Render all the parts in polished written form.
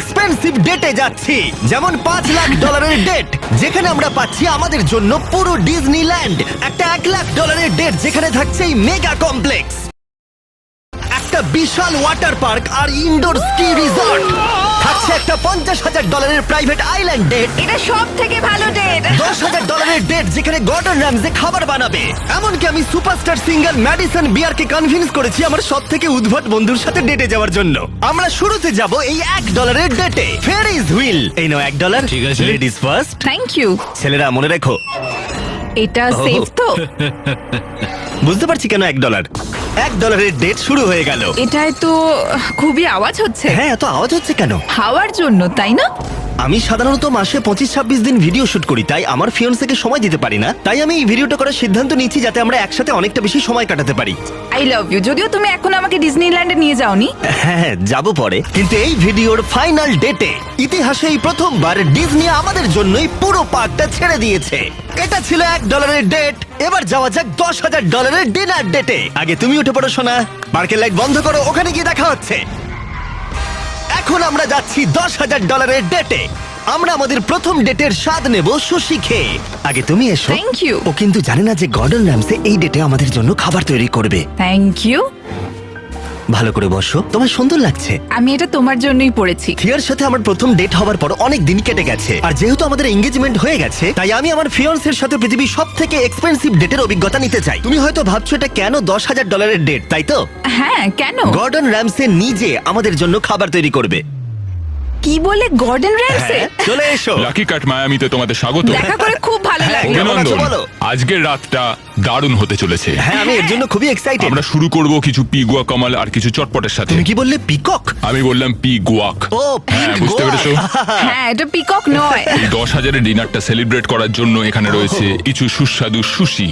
Expensive ডেটে যাচ্ছি, যেমন $5 লাখ ডেট, যেখানে আমরা পাচ্ছি আমাদের জন্য পুরো ডিজনিল্যান্ড। একটা $1 লাখ ডেট, যেখানে থাকছে এই মেগা কমপ্লেক্স, একটা বিশাল ওয়াটার পার্ক আর ইনডোর স্কি রিসর্ট। থাকছে একটা $50,000 প্রাইভেট আইল্যান্ড ডেট, এটা সব থেকে ভালো ডেট। $10,000 ডেট, যেখানে গর্ডন র্যামজে খাবার বানাবে। এমনকি আমি সুপারস্টার সিঙ্গার ম্যাডিসন বিয়ারকে কনভিন্স করেছি আমার সব থেকে উদ্ভট বন্ধুর সাথে ডেটে যাওয়ার জন্য। আমরা শুরুতে যাব এই $1 ডেটে। ফেরিজ হুইল, এই নাও $1। ঠিক আছে। Ladies first. Thank you. ছেলেরা মনে রেখো, এটা সেফ তো? বুঝতে পারছি কেন $1 ডেট শুরু হয়ে গেল। এটায় তো খুবই আওয়াজ হচ্ছে। হ্যাঁ, এত আওয়াজ হচ্ছে কেন? হাওয়ার জন্য, তাই না? আমি সাধারণত মাসে 25-26 দিন ভিডিও শুট করি, তাই আমার ফিয়ন্সেকে সময় দিতে পারি না। তাই আমি এই ভিডিওটা করার সিদ্ধান্ত নিয়েছি যাতে আমরা একসাথে অনেকটা বেশি সময় কাটাতে পারি। I love you. যদিও তুমি এখন আমাকে ডিজনিল্যান্ডে নিয়ে যাওনি। হ্যাঁ, যাব পরে, কিন্তু এই ভিডিওর ফাইনাল ডেটে ইতিহাসে এই প্রথমবার ডিজনি আমাদের জন্যই পুরো পার্কটা ছেড়ে দিয়েছে। এটা ছিল $1 ডেট। এবার যাওয়া যাক $10,000 ডিনার ডেটে। আগে তুমি উঠে পড়ো সোনা, পার্কের লাইট বন্ধ করো, ওখানে গিয়ে দেখা হচ্ছে। এখন আমরা যাচ্ছি $10,000 ডেটে। আমরা আমাদের প্রথম ডেটের স্বাদ নেব সুশি খেয়ে। আগে তুমি এসো। Thank you. ও কিন্তু জানে না যে গর্ডন র্যামসে এই ডেটে আমাদের জন্য খাবার তৈরি করবে। Thank you. ভালো করে বসো, তোমার সুন্দর লাগছে। আমি এটা তোমার জন্যই পড়েছি। থিয়ার সাথে আমার প্রথম ডেট হওয়ার পর অনেক দিন কেটে গেছে, আর যেহেতু আমাদের এঙ্গেজমেন্ট হয়ে গেছে, তাই আমি আমার ফিয়ন্সের সাথে পৃথিবীর সব থেকে এক্সপেন্সিভ ডেটের অভিজ্ঞতা নিতে চাই। তুমি হয়তো ভাবছো এটা কেন $10,000 ডেট, তাই তো? হ্যাঁ, কেন? গর্ডন র্যামসে নিজে আমাদের জন্য খাবার তৈরি করবে। কি বলে, গর্ডন র্যামসে? হ্যাঁ, চলে এসো। লাকি কাট মায়ামিতে তোমাদের স্বাগত। দেখা করে খুব ভালো হ্যাঁ, লাগলো। কেমন আছো অভিনন্দন। বলো? আজকের রাতটা দারুণ হতে চলেছে। হ্যাঁ, আমি এর জন্য খুবই এক্সাইটেড। আমরা শুরু করব কিছু পিগুয়া কামাল আর কিছু চটপটের সাথে। তুমি কি বললে, পিকক? আমি বললাম পিগুয়াক। ও, হ্যাঁ, বুঝতে পেরেছো? হ্যাঁ, এটা পিকক নয়। এই 10,000-এর ডিনারটা সেলিব্রেট করার জন্য এখানে রয়েছে কিছু সুস্বাদু সুশি।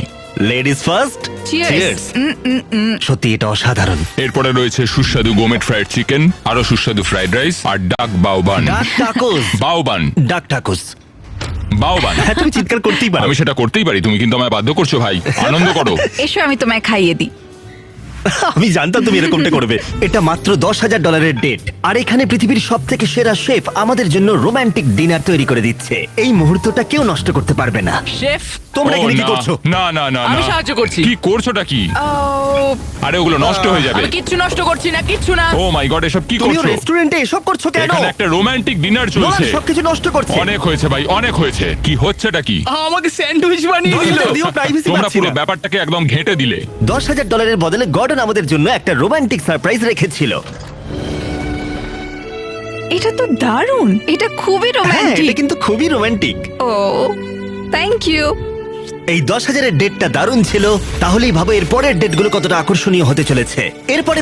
Ladies first. Cheers. সত্যি এটা অসাধারণ। এরপরে রয়েছে সুস্বাদু গোমেট ফ্রাইড চিকেন, আরো সুস্বাদু ফ্রাইড রাইস আর ডাক বাউবান। ডাক টাকোস। বাউবান ডাক টাকোস। বাউবান। হ্যাঁ, তুমি চিৎকার করতেই পারো। আমি সেটা করতেই পারি, তুমি কিন্তু আমায় বাধ্য করছো ভাই। আনন্দ করো। এসো, আমি তোমায় খাইয়ে দিই। আমি জানতাম তুমি এরকমটা করবে। এটা মাত্র $10,000 ডেট, আর এখানে পৃথিবীর সব থেকে সেরা শেফ আমাদের জন্য রোমান্টিক ডিনার তৈরি করে দিচ্ছে। এই মুহূর্তটা কেউ নষ্ট করতে পারবে না। শেফ, তোমরা ও, এখানে কি না, করছো? না না না আমি না। সাহায্য করছি। কি করছোটা কি? ও, আরে ওগুলো নষ্ট হয়ে যাবে। আমি কিচ্ছু নষ্ট করছি না, কিচ্ছু না। ও মাই গড, এসব কি তুমি করছো? রেস্টুরেন্টে এসব করছো কেন? এখানে একটা রোমান্টিক ডিনার নোলান চলছে। সবকিছু নষ্ট করছে। অনেক হয়েছে ভাই, অনেক হয়েছে। কি হচ্ছেটা কি? আমাকে স্যান্ডউইচ বানিয়ে দিল। যদিও প্রাইভেসি তোমরা পাচ্ছি পুরো না। ব্যাপারটাকে একদম ঘেঁটে দিলে। $10,000 বদলে গর্ডন আমাদের জন্য একটা রোমান্টিক সারপ্রাইজ রেখেছিল। এটা তো দারুণ। এটা খুবই হ্যাঁ, রোমান্টিক। এটা কিন্তু খুবই রোমান্টিক। O, thank you. এই 10,000-এর ডেটটা দারুণ ছিল। তাহলেই ভাবো এর পরের ডেটগুলো কতটা আকর্ষণীয় হতে চলেছে। এরপরে